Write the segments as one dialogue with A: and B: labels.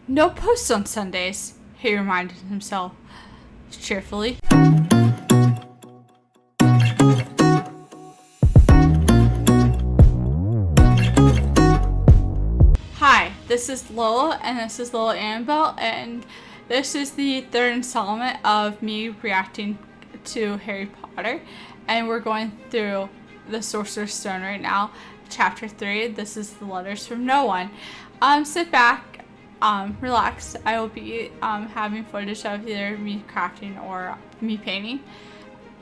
A: No posts on Sundays, he reminded himself cheerfully. Hi, this is Lola, and this is Lola AnnaBelle, and this is the third installment of me reacting to Harry Potter, and we're going through the Sorcerer's Stone right now, Chapter 3. This is the letters from no one. Sit back, relax. I will be having footage of either me crafting or me painting,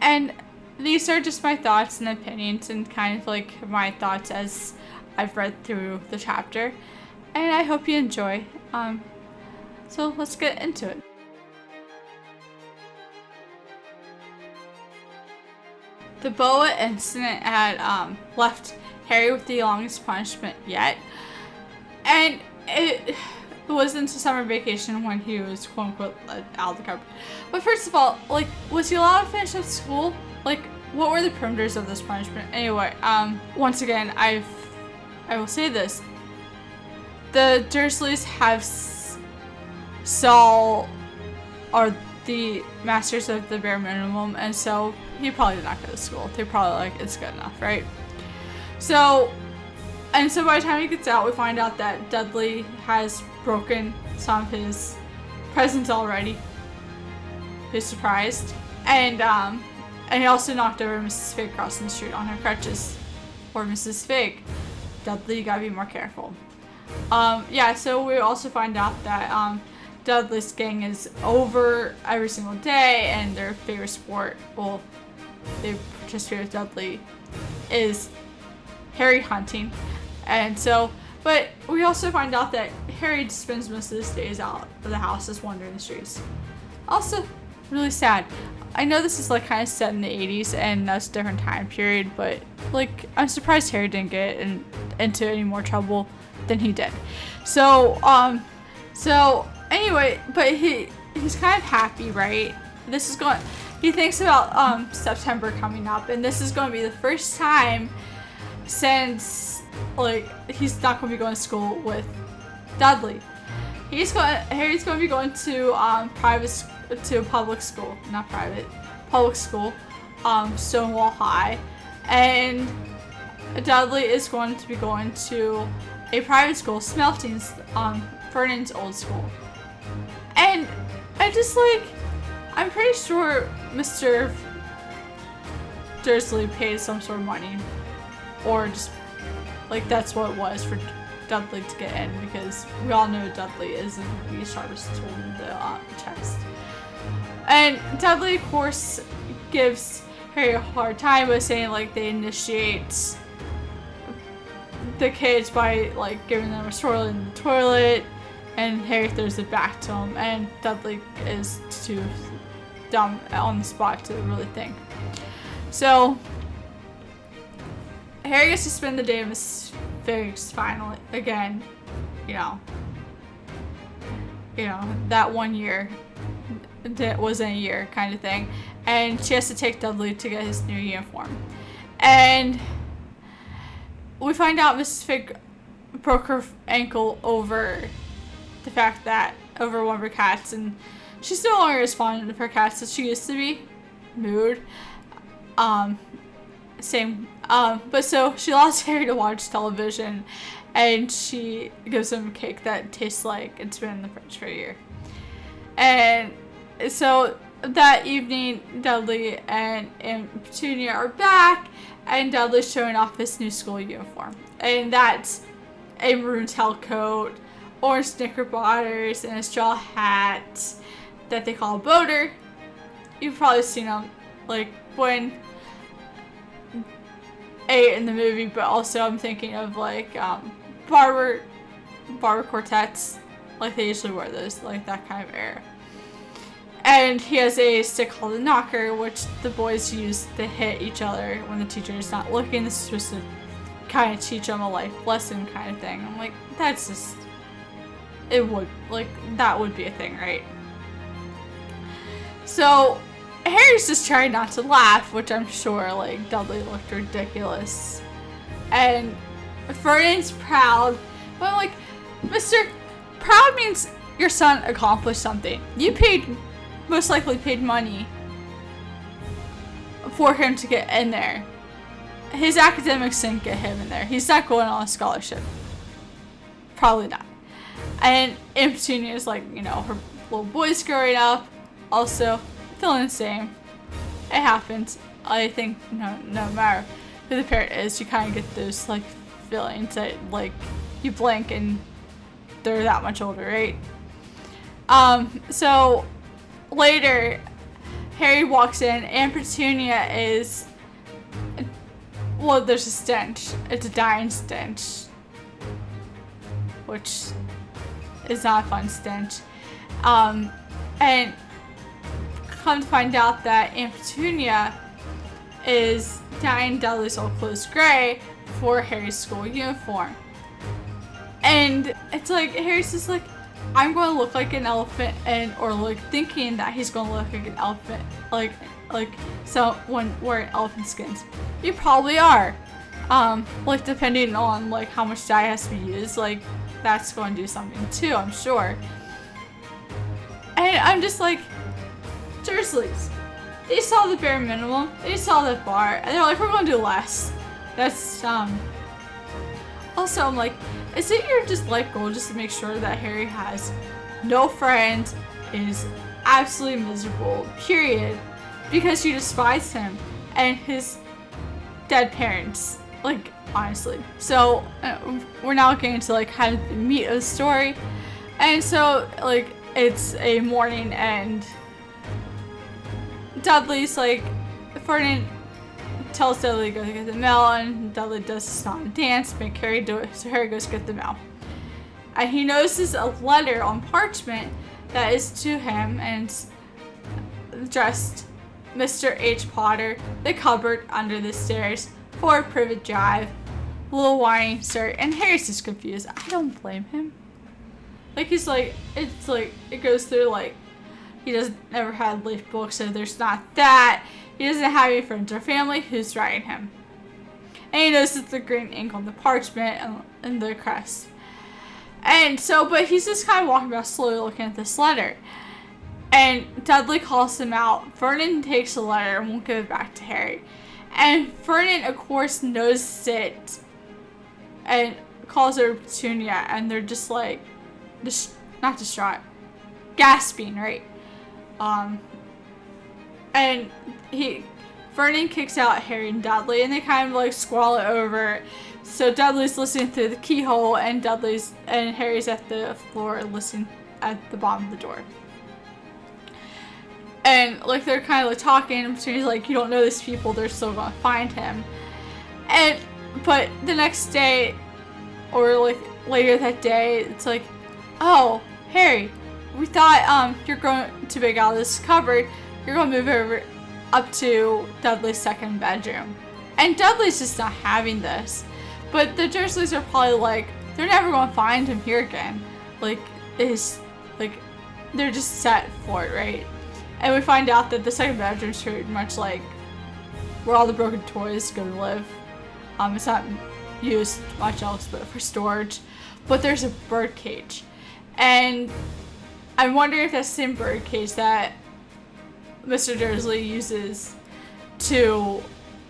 A: and these are just my thoughts and opinions and kind of like my thoughts as I've read through the chapter, and I hope you enjoy. So let's get into it. The boa incident had left Harry with the longest punishment yet, and it was into summer vacation when he was quote unquote let out of the cupboard. But first of all, like, was he allowed to finish up school? Like, what were the parameters of this punishment? Anyway, once again, I will say this: the Dursleys have are the masters of the bare minimum, and so he probably did not go to school. They're probably like, it's good enough, right? So by the time he gets out, we find out that Dudley has broken some of his presents already. He's surprised, and he also knocked over Mrs. Fig crossing the street on her crutches. Or Mrs. Fig, Dudley, you gotta be more careful. So we also find out that Dudley's gang is over every single day, and their favorite sport, well, they participate with Dudley, is Harry hunting. And so, but we also find out that Harry spends most of his days out of the house just wandering the streets. Also, really sad. I know this is like kind of set in the 80s and that's a different time period, but like, I'm surprised Harry didn't get into any more trouble than he did. So anyway, but he's kind of happy, right? He thinks about September coming up, and this is going to be the first time since, like, he's not going to be going to school with Dudley. Harry's going to be going to public school, Stonewall High, and Dudley is going to be going to a private school, Smelting's, Vernon's old school. And I'm pretty sure Mr. Dursley paid some sort of money, or just, like, that's what it was for Dudley to get in, because we all know Dudley isn't the sharpest tool in the chest. And Dudley, of course, gives Harry a hard time by saying, like, they initiate the kids by, like, giving them a swirl in the toilet, and Harry throws it back to him, and Dudley is too dumb on the spot to really think. So Harry gets to spend the day with Miss Figgs finally again. You know that 1 year that wasn't a year kind of thing, and she has to take Dudley to get his new uniform. And we find out Mrs. Fig broke her ankle over one of her cats, and she's no longer as fond of her cats as she used to be. Mood. But so she allows Harry to watch television, and she gives him a cake that tastes like it's been in the fridge for a year. And so that evening, Dudley and Petunia are back, and Dudley's showing off his new school uniform. And that's a maroon tailcoat, orange knickerbockers, and a straw hat that they call a boater. You've probably seen them, like, when in the movie, but also I'm thinking of, like, barber quartets, like they usually wear those, like that kind of era. And he has a stick called a knocker, which the boys use to hit each other when the teacher is not looking. This is supposed to kind of teach them a life lesson kind of thing. I'm like, that's just, that would be a thing, right? So Harry's just trying not to laugh, which I'm sure, like, Dudley looked ridiculous. And Vernon's proud, but, like, Mr. Proud means your son accomplished something. You most likely paid money for him to get in there. His academics didn't get him in there. He's not going on a scholarship. Probably not. And Aunt Petunia is like, her little boy's growing up, also feeling the same. It happens. I think no matter who the parent is, you kind of get those like feelings that like you blink and they're that much older, right? So later, Harry walks in. Aunt Petunia is, well, there's a stench. It's a dying stench, which is not a fun stench. And come to find out that Aunt Petunia is dyeing Dudley's old clothes gray for Harry's school uniform. And it's like, Harry's just like, I'm going to look like an elephant, or like thinking that he's going to look like an elephant, like someone wearing elephant skins. You probably are. Like depending on like how much dye has to be used, like that's going to do something too, I'm sure. And I'm just like, Dursleys, they saw the bare minimum, they saw the bar, and they're like, we're going to do less. That's also, I'm like, is it your just like goal just to make sure that Harry has no friends, is absolutely miserable, period, because you despise him and his dead parents, like, honestly. So we're now getting into like kind of the meat of the story. And so like it's a morning and Dudley's like, Vernon tells Dudley to go get the mail, and Dudley does a song and dance, make Harry do it, so Harry goes to get the mail. And he notices a letter on parchment that is to him, and it's addressed Mr. H. Potter, the cupboard under the stairs, 4 Privet Drive, little whining sir. And Harry's just confused. I don't blame him. Like, he's like, it's like, it goes through like, he doesn't never had life books, so there's not that. He doesn't have any friends or family who's writing him. And he notices the green ink on the parchment and the crest. And so, but he's just kind of walking about slowly looking at this letter. And Dudley calls him out. Vernon takes the letter and won't give it back to Harry. And Vernon, of course, knows it and calls her Petunia, and they're just like, not distraught, gasping, right? And Vernon kicks out Harry and Dudley, and they kind of like squall it over. So Dudley's listening through the keyhole, and Harry's at the floor listening at the bottom of the door. And like they're kind of like talking, and Petunia's like, you don't know these people, they're still gonna find him. But the next day, or like later that day, it's like, oh, Harry, we thought you're going to break out of this cupboard. You're going to move over up to Dudley's second bedroom. And Dudley's just not having this. But the Dursleys are probably like, they're never going to find him here again. Like, they're just set for it, right? And we find out that the second bedroom's pretty much like where all the broken toys go to live. It's not used much else but for storage. But there's a bird cage. And I'm wondering if that's the same bird cage that Mr. Dursley uses to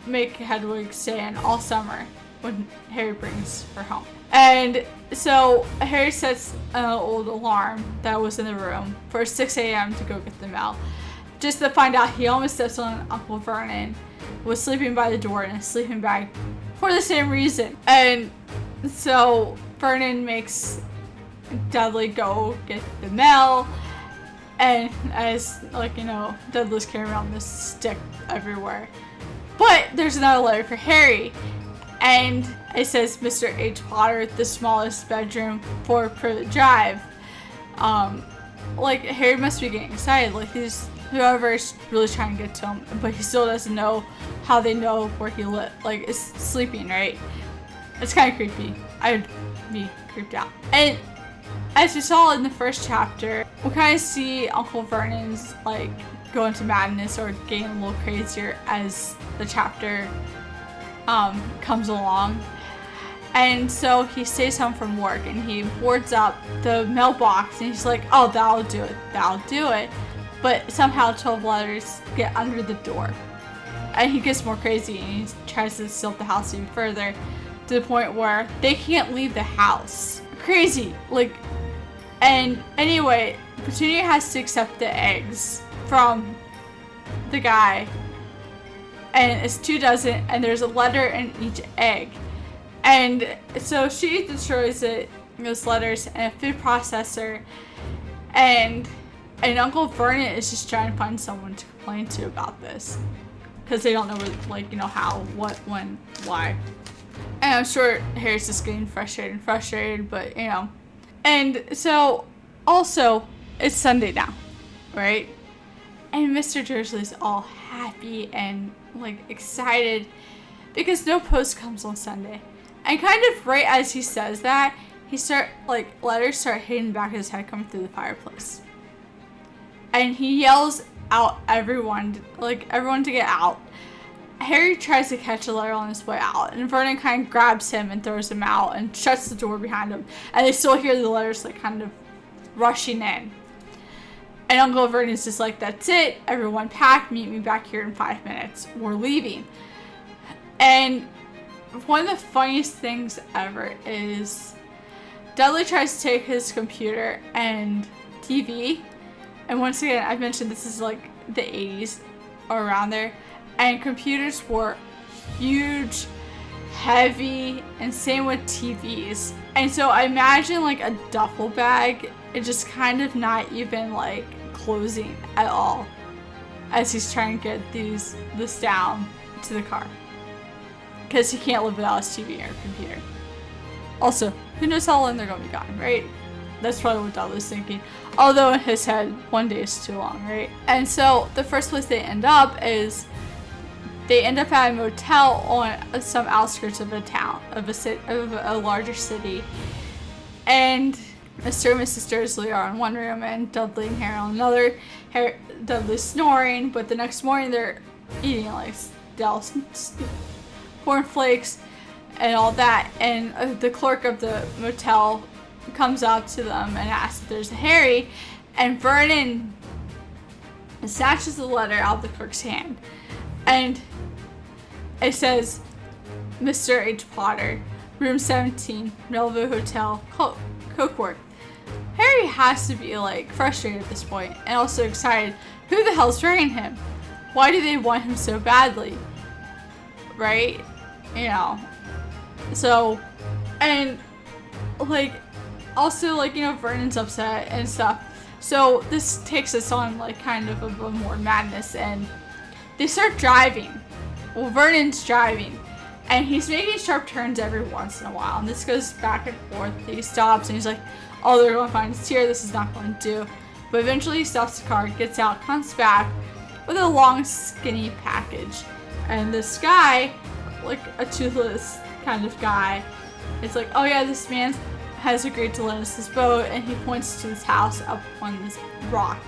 A: make Hedwig stay in all summer when Harry brings her home. And so Harry sets an old alarm that was in the room for 6 a.m. to go get the mail. Just to find out he almost steps on Uncle Vernon, was sleeping by the door in a sleeping bag for the same reason. And so Vernon makes Dudley go get the mail, and as like, Dudley's carrying around this stick everywhere. But there's another letter for Harry, and it says Mr. H. Potter, the smallest bedroom, 4 Privet Drive. Like Harry must be getting excited, like whoever's really trying to get to him, but he still doesn't know how they know where he is sleeping, right? It's kind of creepy. I'd be creeped out. And as we saw in the first chapter, we kind of see Uncle Vernon's like go into madness or getting a little crazier as the chapter comes along. And so he stays home from work and he boards up the mailbox and he's like, oh, that'll do it. But somehow 12 letters get under the door. And he gets more crazy and he tries to steal the house even further to the point where they can't leave the house. Crazy. And anyway, Petunia has to accept the eggs from the guy. And it's 2 dozen and there's a letter in each egg. And so she destroys those letters in a food processor, and Uncle Vernon is just trying to find someone to complain to about this, because they don't know where, how, what, when, why. And I'm sure Harry's just getting frustrated, but And so also it's Sunday now, right? And Mr. Dursley's all happy and excited because no post comes on Sunday. And kind of right as he says that, letters start hitting the back of his head coming through the fireplace. And he yells out everyone to get out. Harry tries to catch a letter on his way out, and Vernon kind of grabs him and throws him out and shuts the door behind him. And they still hear the letters kind of rushing in. And Uncle Vernon's just like, that's it, everyone pack, meet me back here in 5 minutes. We're leaving. And one of the funniest things ever is Dudley tries to take his computer and TV, and once again, I've mentioned this is the 80s or around there, and computers were huge, heavy, and same with TVs. And so I imagine a duffel bag, it just kind of not even closing at all as he's trying to get this down to the car. Because he can't live without his TV or computer. Also, who knows how long they're going to be gone, right? That's probably what Dudley's thinking. Although in his head, 1 day is too long, right? And so the first place they end up is they end up at a motel on some outskirts of a town, of a larger city. And Mr. and Mrs. Dursley are in one room and Dudley and Harry on another. Dudley's snoring, but the next morning they're eating cornflakes and all that, and the clerk of the motel comes up to them and asks if there's a Harry, and Vernon snatches the letter out of the clerk's hand, and it says, Mr. H. Potter, room 17, Melville Hotel, Cokeworth. Harry has to be frustrated at this point and also excited. Who the hell's writing him? Why do they want him so badly? Right? So, and also Vernon's upset and stuff. So this takes us on kind of a more madness, and they start driving. Well, Vernon's driving and he's making sharp turns every once in a while, and this goes back and forth. He stops and he's like, oh, they're going to find us here, this is not going to do. But eventually he stops the car, gets out, comes back with a long skinny package, and this guy, a toothless kind of guy, it's oh yeah, this man has agreed to lend us this boat, and he points to this house up on this rock,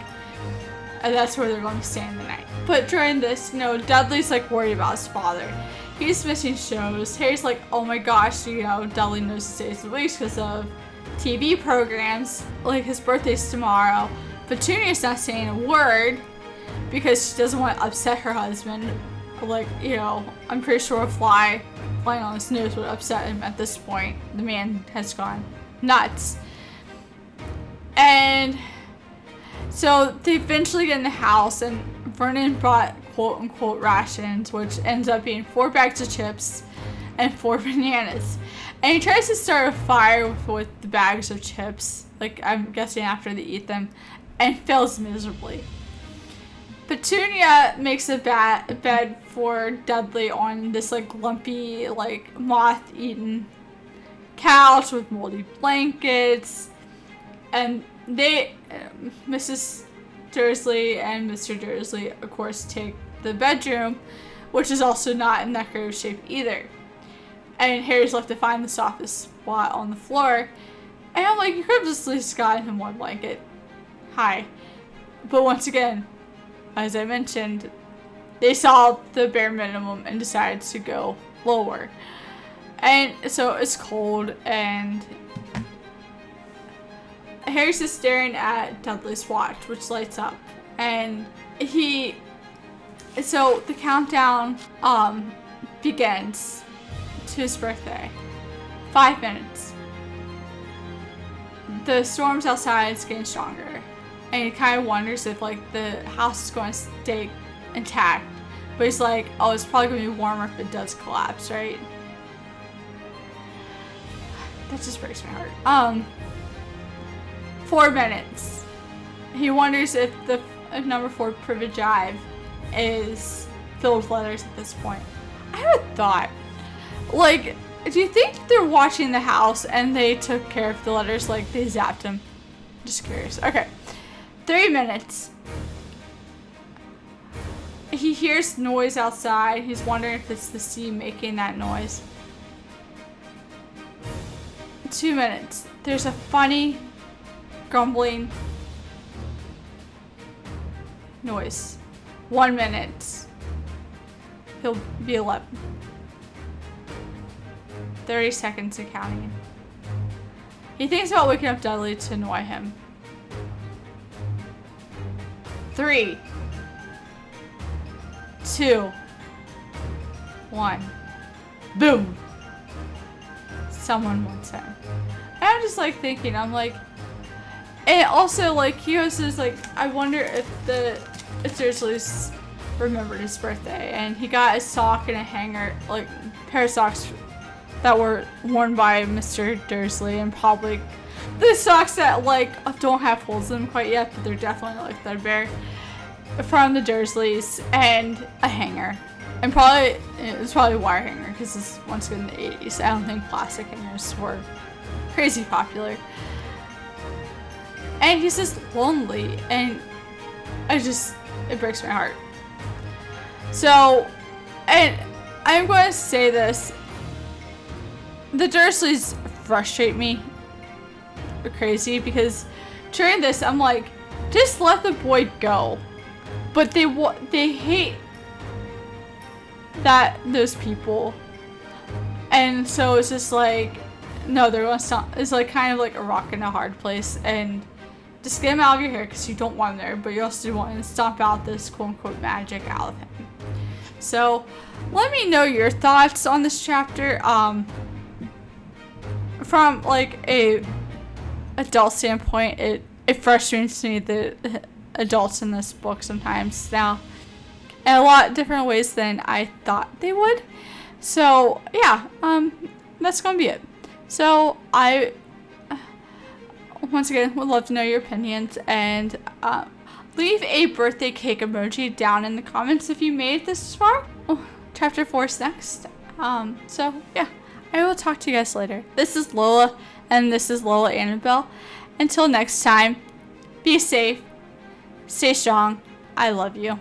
A: and that's where they're going to stay in the night. But during this, Dudley's worried about his father. He's missing shows. Harry's oh my gosh, Dudley knows his days and weeks because of TV programs, his birthday's tomorrow. Petunia's not saying a word because she doesn't want to upset her husband. I'm pretty sure a flying on his nose would upset him at this point. The man has gone nuts. And so they eventually get in the house, and Vernon brought quote-unquote rations, which ends up being 4 bags of chips and 4 bananas. And he tries to start a fire with the bags of chips, I'm guessing after they eat them, and fails miserably. Petunia makes a bed for Dudley on this lumpy, moth-eaten couch with moldy blankets, and Mrs. Dursley and Mr. Dursley, of course, take the bedroom, which is also not in that great of shape either. And Harry's left to find the softest spot on the floor, and I'm you could have just at least gotten him one blanket. Hi. But once again, as I mentioned, they saw the bare minimum and decided to go lower. And so it's cold, and Harry's just staring at Dudley's watch, which lights up. And so the countdown begins to his birthday. 5 minutes. The storms outside is getting stronger, and he kind of wonders if like the house is going to stay intact. But he's like, oh, it's probably going to be warmer if it does collapse, right? That just breaks my heart. 4 minutes. He wonders if number 4 Privet Drive is filled with letters at this point. I have a thought. Like, do you think they're watching the house and they took care of the letters, like they zapped them? Just curious. Okay. 3 minutes. He hears noise outside. He's wondering if it's the sea making that noise. 2 minutes. There's a funny grumbling noise. 1 minute. He'll be 11. 30 seconds and counting. He thinks about waking up Dudley to annoy him. 3, 2, 1. Boom! Someone wants him. And I'm just like thinking, I'm like, and also like he was just like, I wonder if Dursleys remembered his birthday, and he got a sock and a hanger, like pair of socks that were worn by Mr. Dursley, and probably the socks that like don't have holes in them quite yet, but they're definitely like threadbare, from the Dursleys, and a hanger. And probably, it's probably a wire hanger, because this is once again in the 80s. I don't think plastic hangers were crazy popular. And he's just lonely, and it breaks my heart. So, and I'm going to say this, the Dursleys frustrate me crazy, because during this, I'm like, just let the boy go. But they hate those people, and so it's just like, no, they're gonna stop. It's like kind of like a rock in a hard place, and just get him out of your hair because you don't want him there, but you also do want to stomp out this quote-unquote magic out of him. So let me know your thoughts on this chapter, from like a adult standpoint. It frustrates me the adults in this book sometimes now in a lot different ways than I thought they would. So yeah, that's gonna be it. So I once again would love to know your opinions, and leave a birthday cake emoji down in the comments if you made it this far. Chapter 4 is next. So yeah, I will talk to you guys later. This is Lola, and this is Lola AnnaBelle. Until next time, be safe, stay strong. I love you.